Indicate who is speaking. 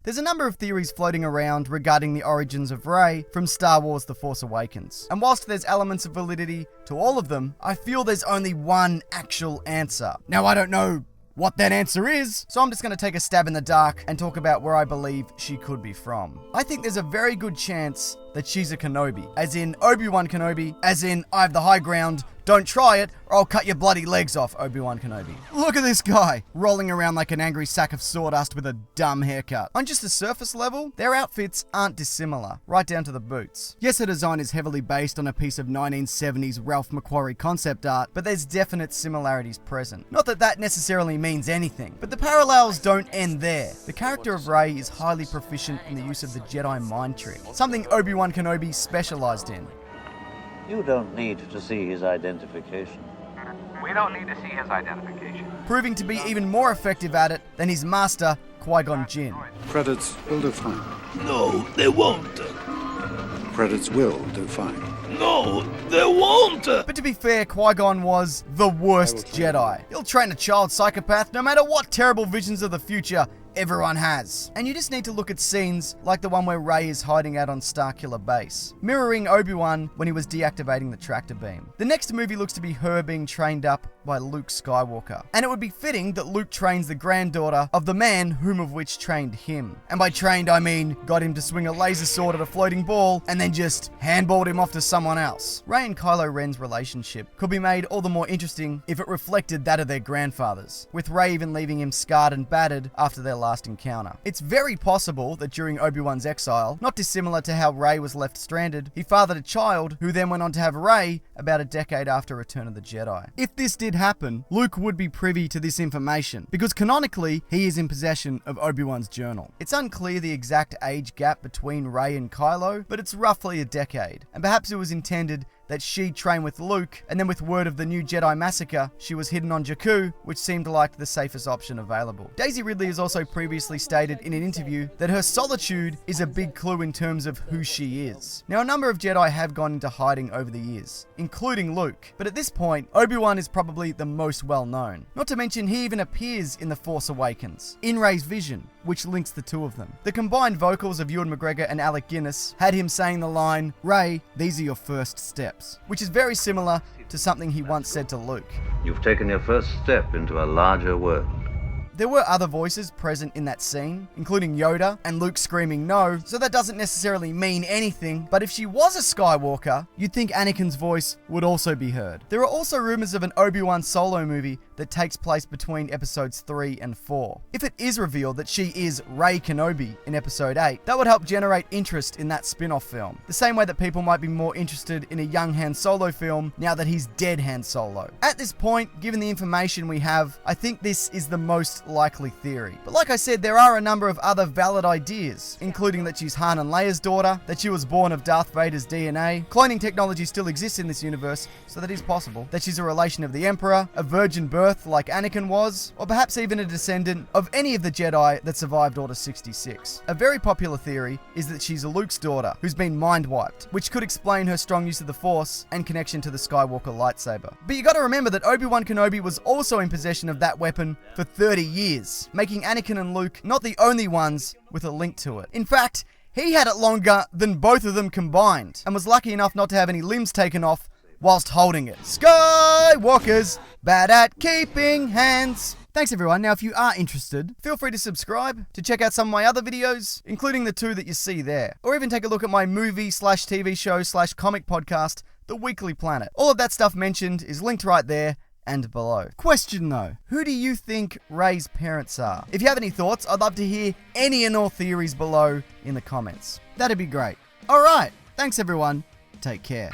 Speaker 1: There's a number of theories floating around regarding the origins of Rey from Star Wars The Force Awakens. And whilst there's elements of validity to all of them, I feel there's only one actual answer. Now, I don't know what that answer is, so I'm just going to take a stab in the dark and talk about where I believe she could be from. I think there's a very good chance that she's a Kenobi, as in Obi-Wan Kenobi, as in I have the high ground, don't try it or I'll cut your bloody legs off, Obi-Wan Kenobi. Look at this guy, rolling around like an angry sack of sawdust with a dumb haircut. On just the surface level, their outfits aren't dissimilar, right down to the boots. Yes, her design is heavily based on a piece of 1970s Ralph McQuarrie concept art, but there's definite similarities present. Not that that necessarily means anything, but the parallels don't end there. The character of Rey is highly proficient in the use of the Jedi mind trick, something Obi-Wan Kenobi specialized in.
Speaker 2: You don't need to see his identification.
Speaker 3: We don't need to see his identification.
Speaker 1: Proving to be even more effective at it than his master, Qui-Gon Jinn.
Speaker 4: Credits will do fine.
Speaker 5: No, they won't.
Speaker 4: Credits will do fine.
Speaker 5: No, they won't.
Speaker 1: But to be fair, Qui-Gon was the worst Jedi. He'll train a child psychopath no matter what terrible visions of the future everyone has. And you just need to look at scenes like the one where Rey is hiding out on Starkiller Base, mirroring Obi-Wan when he was deactivating the tractor beam. The next movie looks to be her being trained up by Luke Skywalker. And it would be fitting that Luke trains the granddaughter of the man whom of which trained him. And by trained, I mean got him to swing a laser sword at a floating ball and then just handballed him off to someone else. Rey and Kylo Ren's relationship could be made all the more interesting if it reflected that of their grandfathers, with Rey even leaving him scarred and battered after their last encounter. It's very possible that during Obi-Wan's exile, not dissimilar to how Rey was left stranded, he fathered a child who then went on to have Rey about a decade after Return of the Jedi. If this did happen, Luke would be privy to this information, because canonically, he is in possession of Obi-Wan's journal. It's unclear the exact age gap between Rey and Kylo, but it's roughly a decade, and perhaps it was intended that she trained with Luke, and then with word of the new Jedi massacre, she was hidden on Jakku, which seemed like the safest option available. Daisy Ridley has also previously stated in an interview that her solitude is a big clue in terms of who she is. Now, a number of Jedi have gone into hiding over the years, including Luke, but at this point, Obi-Wan is probably the most well-known. Not to mention, he even appears in The Force Awakens, in Rey's vision, which links the two of them. The combined vocals of Ewan McGregor and Alec Guinness had him saying the line, "Rey, these are your first steps," which is very similar to something he once said to Luke.
Speaker 2: You've taken your first step into a larger world.
Speaker 1: There were other voices present in that scene, including Yoda and Luke screaming no, so that doesn't necessarily mean anything, but if she was a Skywalker, you'd think Anakin's voice would also be heard. There are also rumors of an Obi-Wan Solo movie that takes place between episodes 3 and 4. If it is revealed that she is Rey Kenobi in episode 8, that would help generate interest in that spin-off film, the same way that people might be more interested in a young Han Solo film now that he's dead Han Solo. At this point, given the information we have, I think this is the most likely theory. But like I said, there are a number of other valid ideas, including that she's Han and Leia's daughter, that she was born of Darth Vader's DNA, cloning technology still exists in this universe, so that is possible, that she's a relation of the Emperor, a virgin birth like Anakin was, or perhaps even a descendant of any of the Jedi that survived Order 66. A very popular theory is that she's Luke's daughter, who's been mind-wiped, which could explain her strong use of the Force and connection to the Skywalker lightsaber. But you gotta remember that Obi-Wan Kenobi was also in possession of that weapon for 30 years, making Anakin and Luke not the only ones with a link to it. In fact, he had it longer than both of them combined, and was lucky enough not to have any limbs taken off whilst holding it. Skywalkers, bad at keeping hands. Thanks everyone. Now if you are interested, feel free to subscribe, to check out some of my other videos, including the two that you see there. Or even take a look at my movie/TV show/comic podcast, The Weekly Planet. All of that stuff mentioned is linked right there and below. Question though, who do you think Rey's parents are? If you have any thoughts, I'd love to hear any and all theories below in the comments. That'd be great. Alright, thanks everyone. Take care.